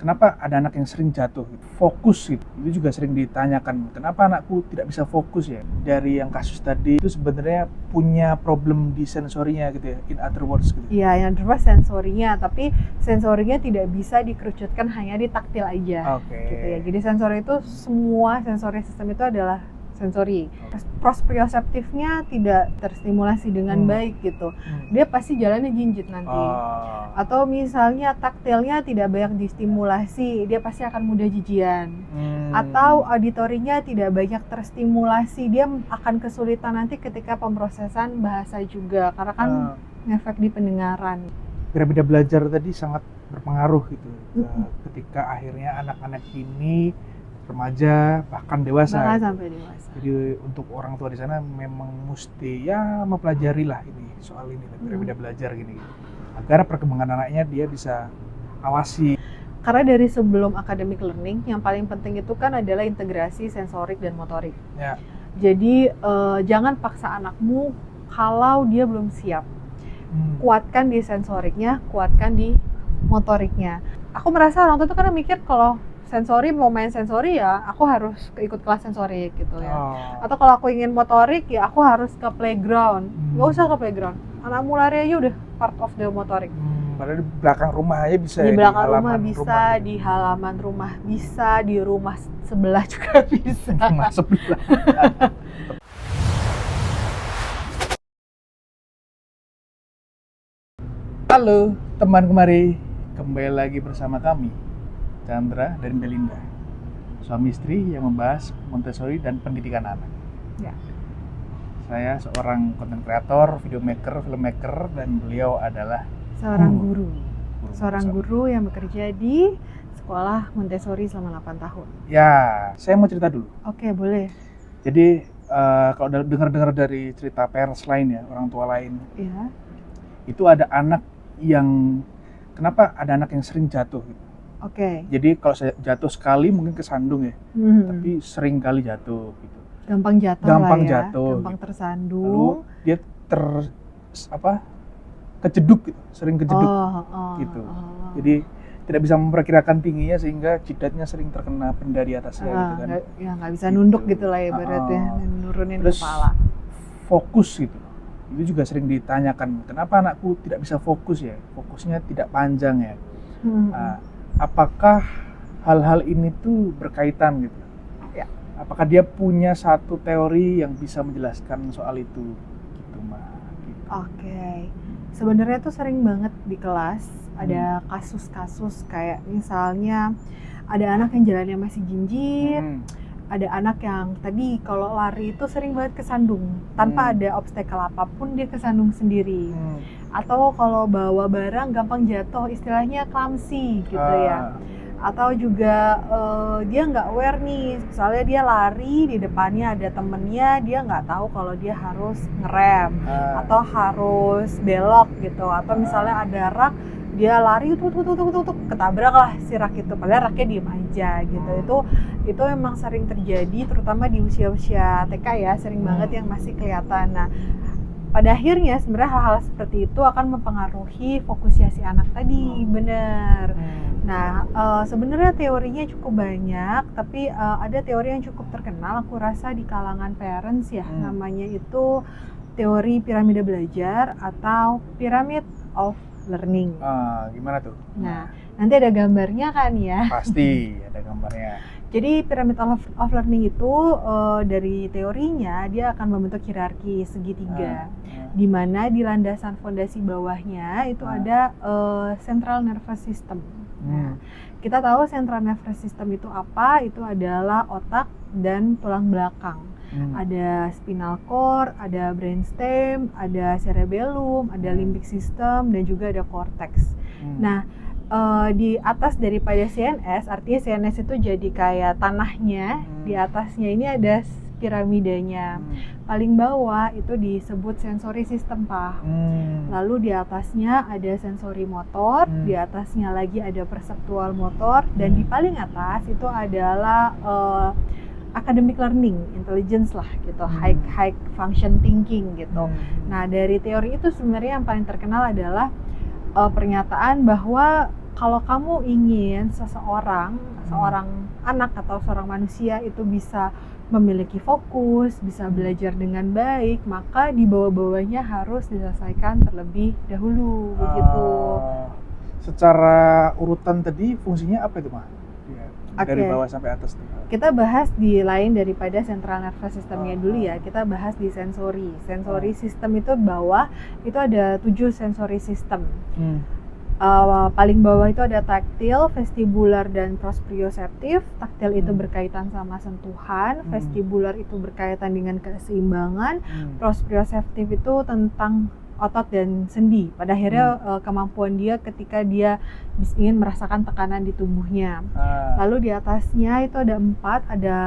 kenapa ada anak yang sering jatuh gitu, fokus gitu. Itu juga sering ditanyakan, kenapa anakku tidak bisa fokus ya. Dari yang kasus tadi itu sebenarnya punya problem di sensorinya gitu ya, in other words gitu. Iya, yang kedua sensorinya, tapi sensorinya tidak bisa dikerucutkan hanya di taktil aja. Oke. Gitu ya. Jadi sensori itu semua sensori sistem itu adalah sensori. Proprioseptifnya tidak terstimulasi dengan baik gitu. Dia pasti jalannya jinjit nanti. Atau misalnya taktilnya tidak banyak distimulasi, dia pasti akan mudah jijian. Atau auditorinya tidak banyak terstimulasi, dia akan kesulitan nanti ketika pemrosesan bahasa juga, karena kan ngefek di pendengaran. Piramida belajar tadi sangat berpengaruh gitu ketika akhirnya anak-anak ini remaja bahkan dewasa. Sampai dewasa. Jadi untuk orang tua di sana memang mesti ya mempelajari lah ini soal ini piramida belajar gini agar perkembangan anaknya dia bisa awasi. Karena dari sebelum academic learning yang paling penting itu kan adalah integrasi sensorik dan motorik. Ya. Jadi jangan paksa anakmu kalau dia belum siap. Kuatkan di sensoriknya, kuatkan di motoriknya. Aku merasa orang tua tuh karena mikir kalau sensori mau main sensori ya aku harus ikut kelas sensorik gitu ya. Atau kalau aku ingin motorik ya aku harus ke playground. Gak usah ke playground. Anakmu lari aja udah part of the motorik. Padahal di belakang rumah aja bisa. Di belakang rumah bisa, di halaman rumah bisa, di rumah sebelah juga bisa. Rumah sebelah. Halo teman kemari, kembali lagi bersama kami Chandra dan Belinda, suami istri yang membahas Montessori dan pendidikan anak. Ya. Saya seorang content creator, videomaker, filmmaker, dan beliau adalah seorang guru yang bekerja di sekolah Montessori selama 8 tahun. Ya, saya mau cerita dulu. Oke, boleh. Jadi kalau dengar-dengar dari cerita parents lain ya, orang tua lain, ya. Itu ada anak yang kenapa ada anak yang sering jatuh gitu. Oke. Jadi kalau saya jatuh sekali mungkin kesandung ya, tapi sering kali jatuh gitu. Gampang jatuh gampang lah ya, jatuh, gampang gitu. tersandung. Lalu dia kejeduk gitu, sering kejeduk gitu. Jadi tidak bisa memperkirakan tingginya sehingga jidatnya sering terkena benda di atasnya gitu kan. Ya nggak bisa nunduk gitu lah ibaratnya, nurunin terus, kepala. Fokus gitu. Itu juga sering ditanyakan, kenapa anakku tidak bisa fokus ya, fokusnya tidak panjang ya. Apakah hal-hal ini tuh berkaitan gitu? Ya. Apakah dia punya satu teori yang bisa menjelaskan soal itu gitu, Mbak? Gitu. Oke. Sebenarnya tuh sering banget di kelas ada kasus-kasus kayak misalnya ada anak yang jalannya masih jinjit, ada anak yang tadi kalau lari itu sering banget kesandung tanpa ada obstacle apapun, dia kesandung sendiri. Atau kalau bawa barang gampang jatuh, istilahnya clumsy gitu ya. Atau juga dia nggak aware nih, misalnya dia lari di depannya ada temennya, dia nggak tahu kalau dia harus ngerem atau harus belok gitu. Atau misalnya ada rak, dia lari tuh ketabrak lah si rak itu, padahal raknya diem aja gitu. Itu memang sering terjadi terutama di usia-usia TK ya, sering banget yang masih kelihatan. Nah, pada akhirnya sebenarnya hal-hal seperti itu akan mempengaruhi fokusnya si anak tadi, benar. Nah, sebenarnya teorinya cukup banyak, tapi ada teori yang cukup terkenal aku rasa di kalangan parents ya, namanya itu teori piramida belajar atau pyramid of learning. Gimana tuh? Nah, nanti ada gambarnya kan ya? Pasti ada gambarnya. Jadi pyramid of learning itu dari teorinya dia akan membentuk hierarki segitiga, di mana di landasan fondasi bawahnya itu ada central nervous system. Nah, kita tahu central nervous system itu apa? Itu adalah otak dan tulang belakang. Ada spinal cord, ada brainstem, ada cerebellum, ada limbic system, dan juga ada cortex. Nah, di atas daripada CNS, artinya CNS itu jadi kayak tanahnya, di atasnya ini ada piramidanya. Paling bawah itu disebut sensory system, Pak. Lalu di atasnya ada sensori motor, di atasnya lagi ada perceptual motor, dan di paling atas itu adalah academic learning, intelligence lah gitu, high function thinking gitu. Nah, dari teori itu sebenarnya yang paling terkenal adalah pernyataan bahwa kalau kamu ingin seorang anak atau seorang manusia itu bisa memiliki fokus, bisa belajar dengan baik, maka di bawah-bawahnya harus diselesaikan terlebih dahulu, begitu. Secara urutan tadi fungsinya apa itu mah? Ya, dari Oke. bawah sampai atas tuh. Kita bahas di lain daripada central nervous systemnya dulu ya. Kita bahas di sensori. Sensori system itu bawah, itu ada 7 sensori system. Paling bawah itu ada taktil, vestibular, dan proprioceptif. Taktil itu berkaitan sama sentuhan, vestibular itu berkaitan dengan keseimbangan, proprioceptif itu tentang otot dan sendi. Pada akhirnya kemampuan dia ketika dia ingin merasakan tekanan di tubuhnya. Lalu di atasnya itu ada 4, ada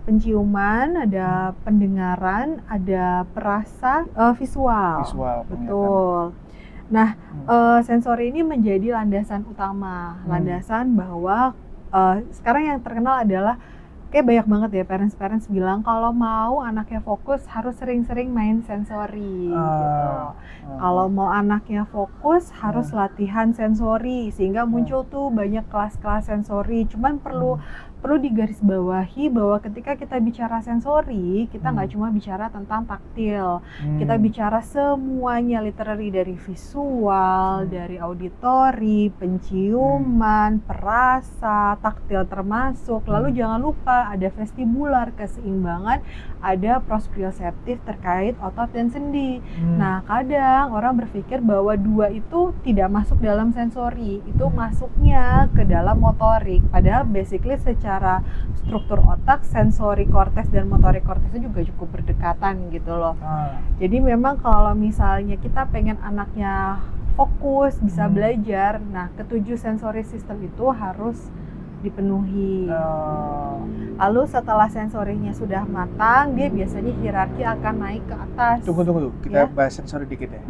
penciuman, ada pendengaran, ada perasa, visual. Betul. Nah, sensori ini menjadi landasan utama, landasan bahwa sekarang yang terkenal adalah kayak banyak banget ya parents bilang kalau mau anaknya fokus harus sering-sering main sensori gitu. Kalau mau anaknya fokus harus latihan sensori, sehingga muncul tuh banyak kelas-kelas sensori. Cuman perlu digarisbawahi bahwa ketika kita bicara sensori, kita nggak cuma bicara tentang taktil, kita bicara semuanya, literally dari visual, dari auditori, penciuman, perasa, taktil termasuk. Lalu jangan lupa ada vestibular, keseimbangan, ada proprioceptif terkait otot dan sendi. Nah, kadang orang berpikir bahwa 2 itu tidak masuk dalam sensori, itu masuknya ke dalam motorik. Padahal basically secara struktur otak, sensori korteks dan motorik korteks itu juga cukup berdekatan gitu loh. Jadi memang kalau misalnya kita pengen anaknya fokus, bisa belajar, nah ke-7 sensori system itu harus dipenuhi. Lalu setelah sensorinya sudah matang, dia biasanya hierarki akan naik ke atas. Tunggu, kita bahas sensori dikit ya.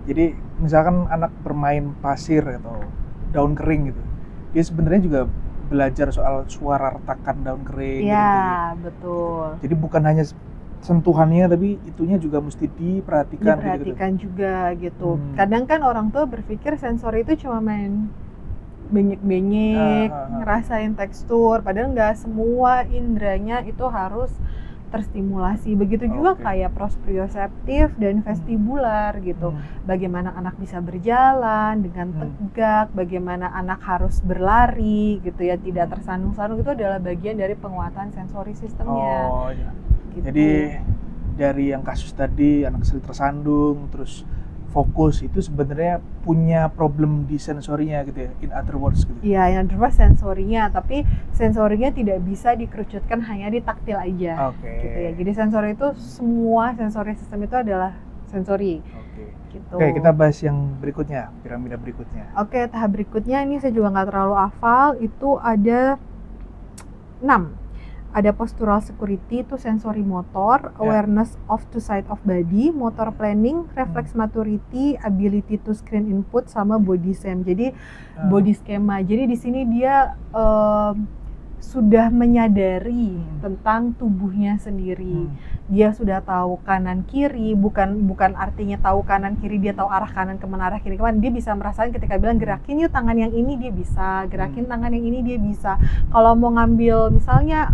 Jadi misalkan anak bermain pasir atau daun kering gitu, dia sebenarnya juga belajar soal suara retakan daun kering. Iya, betul. Jadi bukan hanya sentuhannya, tapi itunya juga mesti diperhatikan juga gitu. Kadang kan orang tua berpikir sensori itu cuma main benyek-benyek, ngerasain tekstur, padahal nggak semua indranya itu harus terstimulasi. Begitu juga kayak proprioceptif dan vestibular gitu. Bagaimana anak bisa berjalan dengan tegak, bagaimana anak harus berlari gitu ya, tidak tersandung-sandung, itu adalah bagian dari penguatan sensori sistemnya. Gitu. Jadi dari yang kasus tadi anak sering tersandung, terus fokus, itu sebenarnya punya problem di sensorinya gitu ya, in other words gitu. Iya, yang terus sensorinya, tapi sensorinya tidak bisa dikerucutkan hanya di taktil aja. Gitu ya. Jadi sensori itu, semua sensori sistem itu adalah sensori. Gitu. Oke, kita bahas yang berikutnya, piramida berikutnya. Oke, tahap berikutnya ini saya juga nggak terlalu hafal, itu ada 6. Ada postural security, itu sensori motor, awareness of two side of body, motor planning, reflex maturity, ability to screen input, sama body schema. Jadi body schema. Jadi di sini dia sudah menyadari tentang tubuhnya sendiri. Dia sudah tahu kanan kiri, bukan artinya tahu kanan kiri dia tahu arah kanan kemana, arah kiri kemana. Dia bisa merasakan ketika bilang gerakin yuk tangan yang ini, dia bisa gerakin tangan yang ini, dia bisa. Kalau mau ngambil misalnya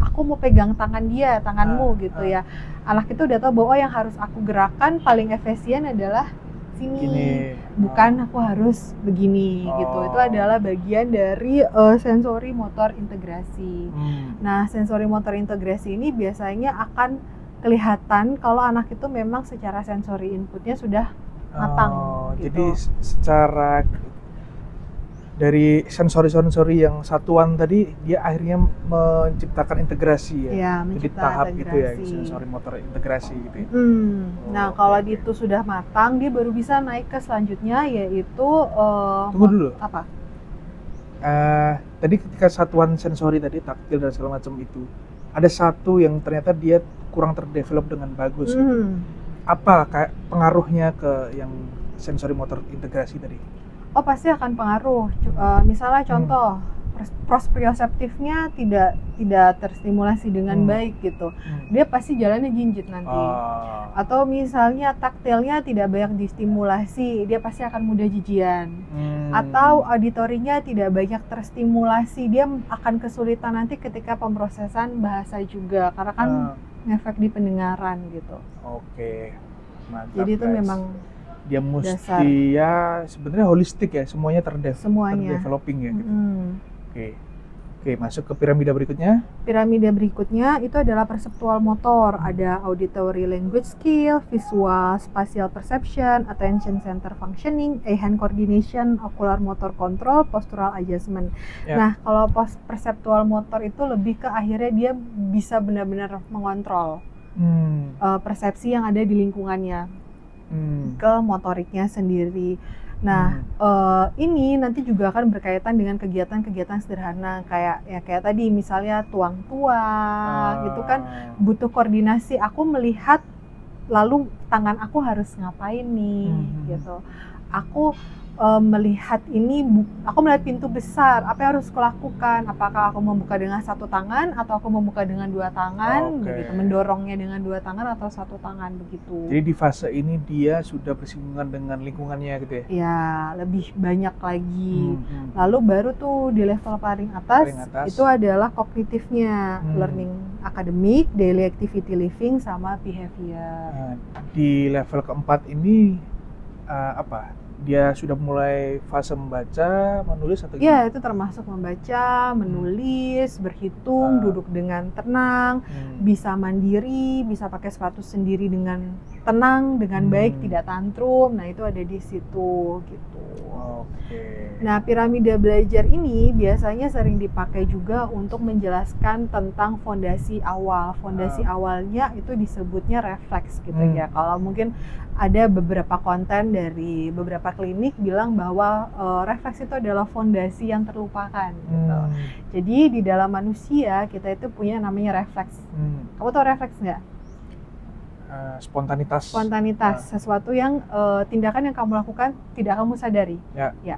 aku mau pegang tangan dia, tanganmu gitu ya, anak itu udah tahu bahwa yang harus aku gerakan paling efisien adalah sini, bukan aku harus begini gitu. Itu adalah bagian dari sensori motor integrasi. Nah, sensori motor integrasi ini biasanya akan kelihatan kalau anak itu memang secara sensori inputnya sudah matang gitu. Jadi secara dari sensori-sensori yang satuan tadi, dia akhirnya menciptakan integrasi ya. Jadi tahap itu ya, sensori motor integrasi gitu ya. Nah, kalau itu sudah matang, dia baru bisa naik ke selanjutnya, yaitu tunggu dulu. Apa? Tadi ketika satuan sensori tadi, taktil dan segala macam itu, ada satu yang ternyata dia kurang terdevelop dengan bagus gitu. Apa kayak pengaruhnya ke yang sensori motor integrasi tadi? Oh, pasti akan pengaruh. Misalnya contoh, proprioseptifnya tidak terstimulasi dengan baik gitu. Dia pasti jalannya jinjit nanti. Atau misalnya taktilnya tidak banyak distimulasi, dia pasti akan mudah jijian. Atau auditorinya tidak banyak terstimulasi, dia akan kesulitan nanti ketika pemrosesan bahasa juga, karena kan ngefek di pendengaran gitu. Oke, mantap. Jadi itu guys. memang Dia mesti dasar. ya sebenarnya holistik ya, semuanya Semuanya. terdeveloping ya gitu. Oke, masuk ke piramida berikutnya. Piramida berikutnya itu adalah perceptual motor. Ada auditory language skill, visual spatial perception, attention center functioning, hand coordination, ocular motor control, postural adjustment. Ya. Nah, kalau perceptual motor itu lebih ke akhirnya dia bisa benar-benar mengontrol persepsi yang ada di lingkungannya ke motoriknya sendiri. Nah, ini nanti juga akan berkaitan dengan kegiatan-kegiatan sederhana kayak tadi misalnya tuang-tuang gitu kan butuh koordinasi. Aku melihat lalu tangan aku harus ngapain nih gitu. Aku melihat ini, aku melihat pintu besar, apa yang harus kulakukan? Apakah aku membuka dengan satu tangan atau aku membuka dengan dua tangan, begitu, mendorongnya dengan dua tangan atau satu tangan begitu. Jadi di fase ini dia sudah bersinggungan dengan lingkungannya gitu ya? Ya, lebih banyak lagi. Lalu baru tuh di level paling atas itu adalah kognitifnya, learning academic, daily activity living, sama behavior. Nah, di level keempat ini apa? Dia sudah mulai fase membaca, menulis atau gimana? Iya, itu termasuk membaca, menulis, berhitung, duduk dengan tenang, bisa mandiri, bisa pakai sepatu sendiri dengan tenang, dengan baik, tidak tantrum. Nah, itu ada di situ gitu. Nah, piramida belajar ini biasanya sering dipakai juga untuk menjelaskan tentang fondasi awal. Fondasi awalnya itu disebutnya refleks gitu ya. Kalau mungkin ada beberapa konten dari beberapa klinik bilang bahwa refleks itu adalah fondasi yang terlupakan gitu. Jadi di dalam manusia kita itu punya namanya refleks. Kamu tahu refleks nggak? Spontanitas, sesuatu yang tindakan yang kamu lakukan tidak kamu sadari. Ya.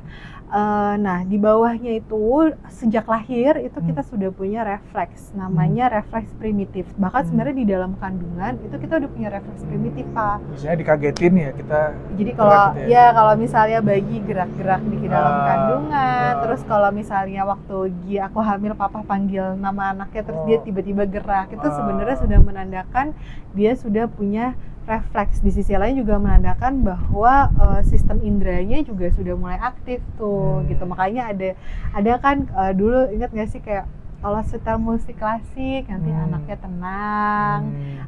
Nah, di bawahnya itu sejak lahir itu kita sudah punya refleks, namanya refleks primitif. Bahkan sebenarnya di dalam kandungan itu kita udah punya refleks primitif, Pak. Misalnya dikagetin ya kita. Jadi kalau misalnya bayi gerak-gerak di dalam kandungan, terus kalau misalnya waktu aku hamil papa panggil nama anaknya terus dia tiba-tiba gerak, itu sebenarnya sudah menandakan dia sudah punya refleks. Di sisi lain juga menandakan bahwa sistem indranya juga sudah mulai aktif tuh gitu. Makanya ada kan dulu ingat nggak sih kayak kalau setel musik klasik nanti anaknya tenang,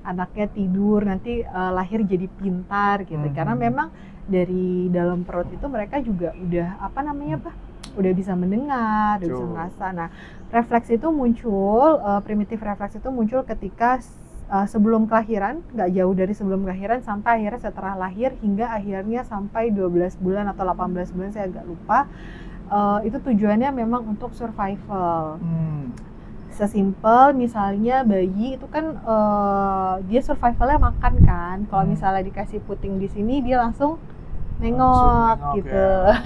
anaknya tidur, nanti lahir jadi pintar gitu. Karena memang dari dalam perut itu mereka juga udah udah bisa mendengar, udah bisa merasa. Nah, refleks itu muncul, primitif refleks itu muncul ketika sebelum kelahiran, nggak jauh dari sebelum kelahiran sampai akhirnya setelah lahir hingga akhirnya sampai 12 bulan atau 18 bulan, saya agak lupa. Itu tujuannya memang untuk survival. Sesimpel misalnya bayi itu kan dia survivalnya makan kan. Kalau misalnya dikasih puting di sini dia langsung nengok gitu ya.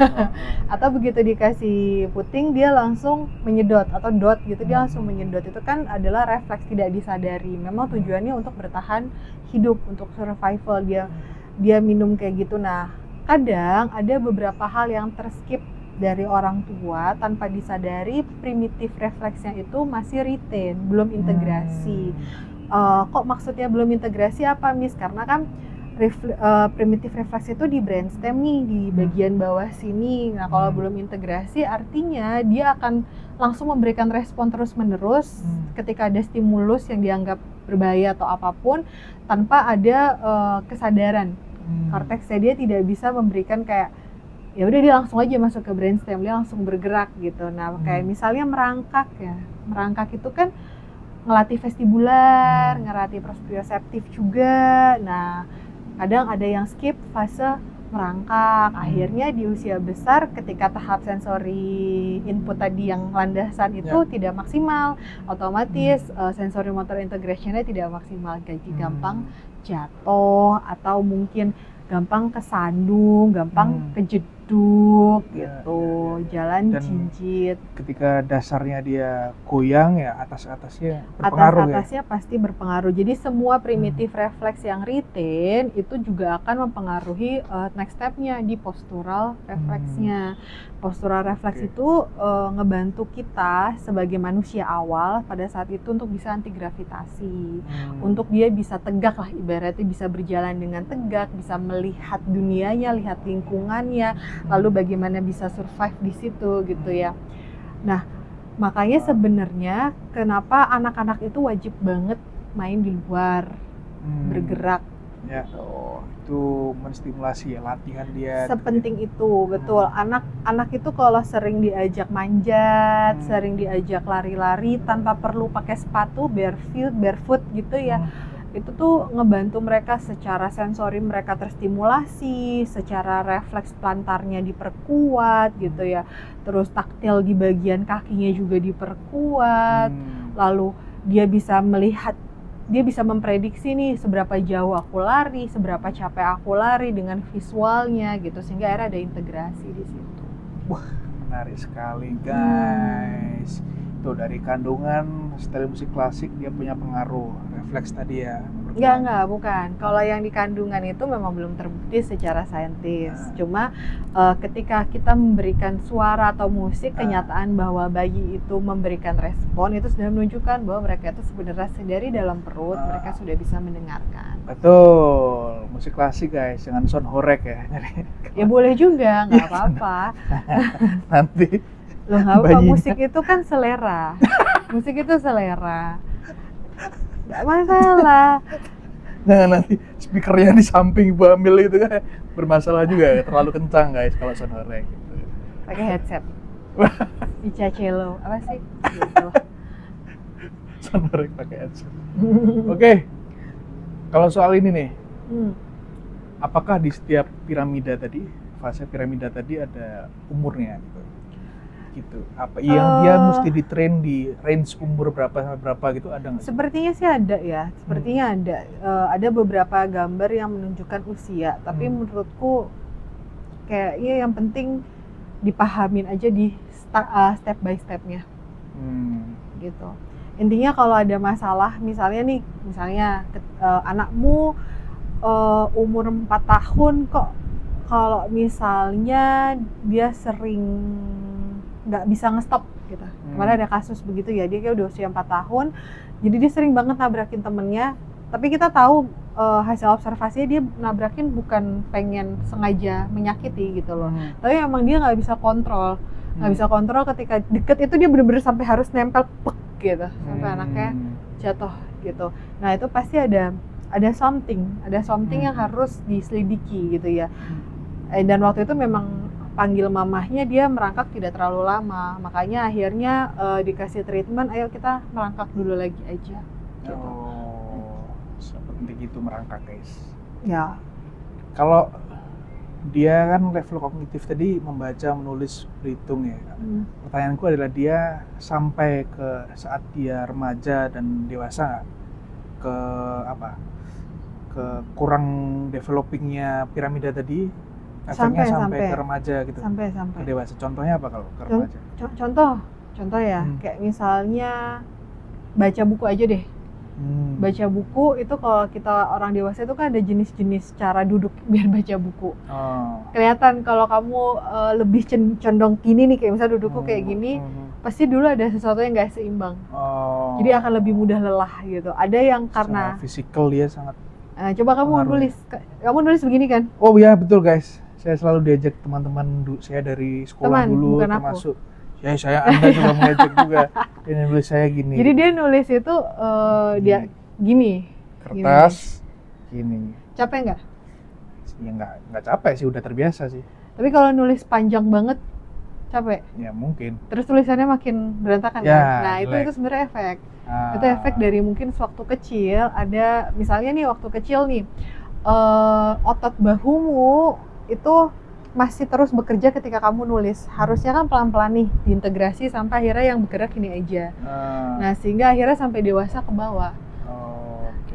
Atau begitu dikasih puting dia langsung menyedot atau dot gitu, dia langsung menyedot. Itu kan adalah refleks tidak disadari. Memang tujuannya untuk bertahan hidup, untuk survival, dia minum kayak gitu. Nah, kadang ada beberapa hal yang terskip dari orang tua tanpa disadari, primitif refleksnya itu masih retain, belum integrasi. Kok maksudnya belum integrasi apa, Miss? Karena kan primitif refleks itu di brainstem nih, di bagian bawah sini. Nah, kalau belum integrasi artinya dia akan langsung memberikan respon terus-menerus ketika ada stimulus yang dianggap berbahaya atau apapun tanpa ada kesadaran. Korteksnya dia tidak bisa memberikan kayak ya udah dia langsung aja masuk ke brainstem, dia langsung bergerak gitu. Nah, kayak misalnya merangkak ya. Merangkak itu kan ngelatih vestibular, ngelatih proprioseptif juga. Nah, kadang ada yang skip fase merangkak. Akhirnya di usia besar ketika tahap sensori input tadi yang landasan itu tidak maksimal, otomatis sensori motor integration-nya tidak maksimal. Jadi gampang jatuh atau mungkin gampang kesandung, gampang duduk Ya, gitu, ya. jalan Dan jinjit. ketika dasarnya dia goyang ya atas-atasnya berpengaruh ya. Atas-atasnya pasti berpengaruh. Jadi semua primitif refleks yang retain itu juga akan mempengaruhi next step-nya di postural refleksnya. Postural refleks Oke. itu ngebantu kita sebagai manusia awal pada saat itu untuk bisa anti gravitasi. Untuk dia bisa tegak lah, ibaratnya bisa berjalan dengan tegak, bisa melihat dunianya, lihat lingkungannya, lalu bagaimana bisa survive di situ gitu ya. Nah, makanya sebenarnya kenapa anak-anak itu wajib banget main di luar, bergerak ya. gitu. Itu menstimulasi ya latihan dia. Sepenting itu, betul. Anak itu kalau sering diajak manjat, sering diajak lari-lari tanpa perlu pakai sepatu, barefoot gitu ya. Itu tuh ngebantu mereka secara sensori mereka terstimulasi, secara refleks plantarnya diperkuat gitu ya. Terus taktil di bagian kakinya juga diperkuat. Lalu dia bisa melihat, dia bisa memprediksi nih seberapa jauh aku lari, seberapa capek aku lari dengan visualnya gitu, sehingga akhirnya ada integrasi di situ. Wah, menarik sekali guys. Itu dari kandungan setel musik klasik dia punya pengaruh refleks tadi ya. Enggak, bukan. Kalau yang di kandungan itu memang belum terbukti secara saintis. Cuma ketika kita memberikan suara atau musik, kenyataan bahwa bayi itu memberikan respon itu sudah menunjukkan bahwa mereka itu sebenarnya dari dalam perut mereka sudah bisa mendengarkan. Betul, musik klasik guys, jangan sound horek ya. Ya boleh juga, nggak apa-apa. Nanti loh nggak apa-apa, musik itu kan selera. Musik itu selera. Gak masalah. Jangan nanti speakernya di samping ibu hamil itu kan bermasalah juga ya, terlalu kencang guys kalau sound horek gitu. Pakai headset. Ica cello, apa sih? Gitu. Sound horek pakai headset. Oke. Kalau soal ini nih, apakah di setiap piramida tadi, fase piramida tadi ada umurnya gitu? Apa yang dia mesti ditrain di range umur berapa sampai berapa gitu ada nggak? Sepertinya sih ada ya, sepertinya ada. Ada beberapa gambar yang menunjukkan usia, tapi menurutku kayaknya yang penting dipahamin aja di step by stepnya, gitu. Intinya kalau ada masalah, misalnya anakmu umur 4 tahun kok kalau misalnya dia sering nggak bisa ngestop gitu. Kemarin ada kasus begitu ya, dia kayak udah usia 4 tahun, jadi dia sering banget nabrakin temennya, tapi kita tahu hasil observasinya dia nabrakin bukan pengen sengaja menyakiti gitu loh, tapi emang dia nggak bisa kontrol. Nggak bisa kontrol ketika deket itu dia bener-bener sampai harus nempel pek gitu, sampai anaknya jatuh gitu. Nah itu pasti ada something yang harus diselidiki gitu ya. Dan waktu itu memang panggil mamahnya, dia merangkak tidak terlalu lama, makanya akhirnya dikasih treatment, ayo kita merangkak dulu lagi aja gitu. Sepenting itu merangkak guys ya. Kalau dia kan level kognitif tadi membaca, menulis, berhitung ya. Pertanyaanku adalah dia sampai ke saat dia remaja dan dewasa ke kurang developingnya piramida tadi, efeknya sampai ke remaja gitu. Sampai ke dewasa. Contohnya apa kalau ke remaja? Contoh ya, kayak misalnya baca buku aja deh. Baca buku itu kalau kita orang dewasa itu kan ada jenis-jenis cara duduk biar baca buku. Kelihatan kalau kamu lebih condong gini nih, kayak misalnya dudukku kayak gini, pasti dulu ada sesuatu yang nggak seimbang. Jadi akan lebih mudah lelah gitu. Ada yang karena fisikal dia sangat. Coba kamu nulis begini kan? Oh iya betul guys. Saya selalu diajak teman-teman saya dari sekolah dulu, termasuk Anda juga mengajak juga. Dia nulis saya gini. Jadi dia nulis itu dia gini. Kertas gini. Capek nggak? Ya nggak capek sih, udah terbiasa sih. Tapi kalau nulis panjang banget capek? Ya mungkin. Terus tulisannya makin berantakan ya, kan? Nah itu sebenarnya efek. Itu efek dari mungkin waktu kecil, ada misalnya nih waktu kecil nih otot bahumu itu masih terus bekerja ketika kamu nulis. Harusnya kan pelan-pelan nih diintegrasi sampai akhirnya yang bergerak ini aja. Nah sehingga akhirnya sampai dewasa ke bawah.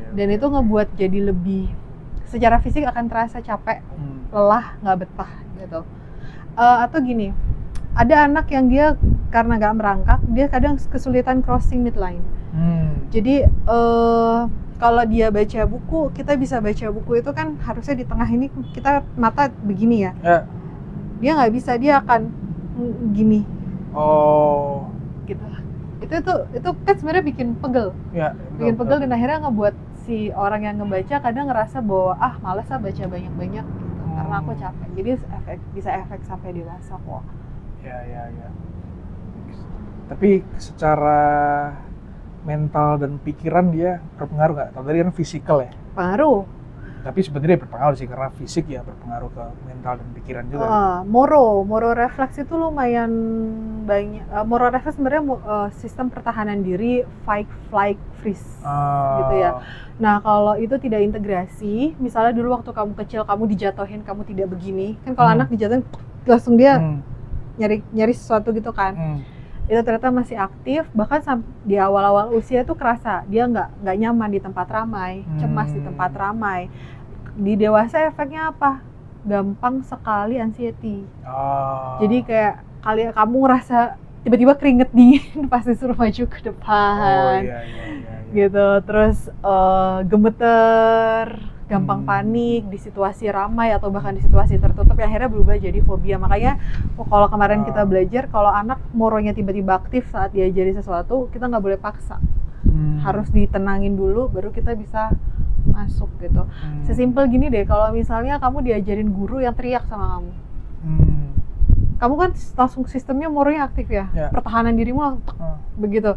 Dan itu ngebuat jadi lebih secara fisik akan terasa capek, lelah, nggak betah gitu. Atau gini, ada anak yang dia karena nggak merangkak, dia kadang kesulitan crossing midline. Jadi kalau dia baca buku, kita bisa baca buku itu kan harusnya di tengah ini kita mata begini ya. Dia nggak bisa, dia akan gini. Oh. Gitu. Itu kan sebenarnya bikin pegel. Ya, bikin pegel dan akhirnya ngebuat si orang yang ngebaca kadang ngerasa bahwa malas baca banyak-banyak gitu. Karena aku capek. Jadi bisa efek sampai dewasa kok. Ya. Tapi secara mental dan pikiran dia berpengaruh nggak? Kalau tadi kan fisikal ya. Pengaruh. Tapi sebenarnya berpengaruh sih karena fisik ya berpengaruh ke mental dan pikiran juga. Moro refleks itu lumayan banyak. Moro refleks sebenarnya sistem pertahanan diri fight, flight, freeze gitu ya. Nah kalau itu tidak integrasi, misalnya dulu waktu kamu kecil kamu dijatuhin, kamu tidak begini, kan kalau anak dijatuhin langsung dia nyari sesuatu gitu kan. Itu ternyata masih aktif, bahkan di awal-awal usia tuh kerasa dia nggak nyaman di tempat ramai, cemas di tempat ramai. Di dewasa efeknya apa? Gampang sekali anxiety. Jadi kayak kamu ngerasa tiba-tiba keringet dingin pas disuruh maju ke depan. Iya. Gitu, terus gemeter, gampang panik di situasi ramai atau bahkan di situasi tertutup yang akhirnya berubah jadi fobia. Makanya kalau kemarin kita belajar, kalau anak moronya tiba-tiba aktif saat diajari sesuatu, kita nggak boleh paksa. Harus ditenangin dulu baru kita bisa masuk gitu. Sesimpel gini deh, kalau misalnya kamu diajarin guru yang teriak sama kamu. Kamu kan langsung sistemnya moronya aktif ya. Pertahanan dirimu langsung begitu.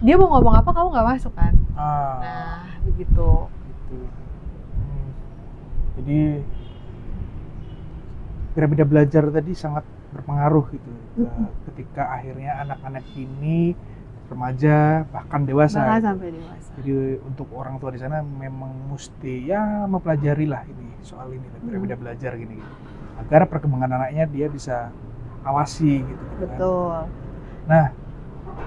Dia mau ngomong apa kamu nggak masuk kan? Nah, begitu. Jadi piramida belajar tadi sangat berpengaruh gitu ketika akhirnya anak-anak ini remaja bahkan dewasa. Sampai dewasa. Jadi untuk orang tua di sana memang mesti ya mempelajari lah ini soal ini piramida belajar gini agar perkembangan anaknya dia bisa awasi gitu. Betul. Nah,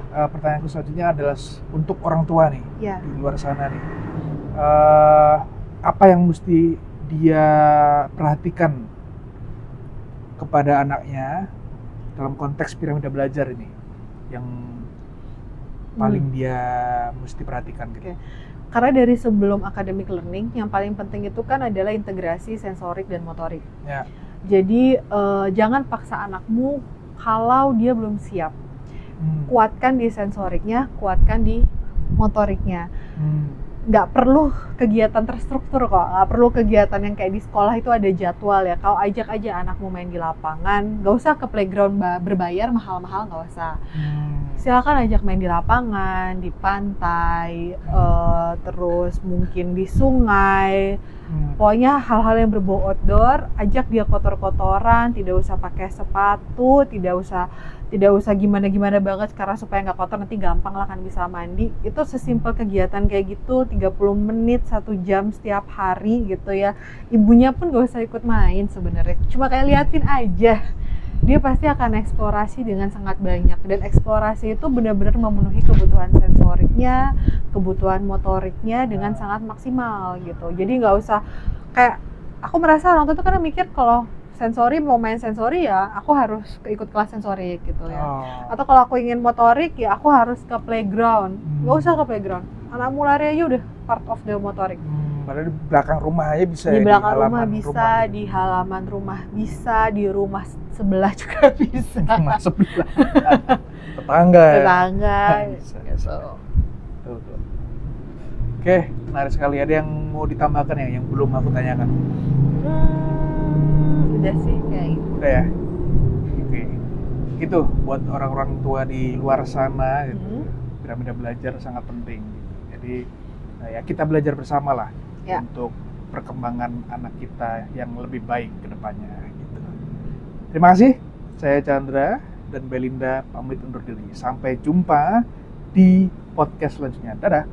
pertanyaanku selanjutnya adalah untuk orang tua nih di luar sana nih, apa yang mesti dia perhatikan kepada anaknya dalam konteks piramida belajar ini yang paling dia mesti perhatikan gitu. Karena dari sebelum academic learning yang paling penting itu kan adalah integrasi sensorik dan motorik. Jadi jangan paksa anakmu kalau dia belum siap. Kuatkan di sensoriknya, kuatkan di motoriknya. Nggak perlu kegiatan terstruktur kok, nggak perlu kegiatan yang kayak di sekolah itu ada jadwal ya. Kau ajak aja anakmu main di lapangan, nggak usah ke playground berbayar mahal-mahal, nggak usah. Silakan ajak main di lapangan, di pantai, terus mungkin di sungai. Pokoknya hal-hal yang berbau outdoor, ajak dia kotor-kotoran, tidak usah pakai sepatu, tidak usah gimana-gimana banget karena supaya nggak kotor nanti gampang lah kan bisa mandi. Itu sesimpel kegiatan kayak gitu 30 menit 1 jam setiap hari gitu ya. Ibunya pun nggak usah ikut main sebenarnya, cuma kayak liatin aja. Dia pasti akan eksplorasi dengan sangat banyak, dan eksplorasi itu benar-benar memenuhi kebutuhan sensoriknya, kebutuhan motoriknya dengan sangat maksimal gitu. Jadi nggak usah kayak aku merasa orang tua tuh karena mikir kalau sensori mau main sensori ya aku harus ikut kelas sensorik gitu ya. Atau kalau aku ingin motorik ya aku harus ke playground. Nggak usah ke playground. Anakmu lari aja udah part of the motorik. Padahal di belakang rumah aja bisa. Di belakang rumah bisa, di halaman rumah bisa, di rumah sebelah juga bisa. Rumah sebelah. Tetangga. Bisa. Gitu. Betul. Oke, menarik sekali. Ada yang mau ditambahkan ya yang belum aku tanyakan? Udah sih kayak gitu. Udah ya? Oke. Itu buat orang-orang tua di luar sana gitu. Piramida belajar sangat penting gitu. Jadi ya kita belajar bersama lah untuk perkembangan anak kita yang lebih baik ke depannya gitu. Terima kasih. Saya Chandra dan Belinda pamit undur diri. Sampai jumpa di podcast selanjutnya. Dadah.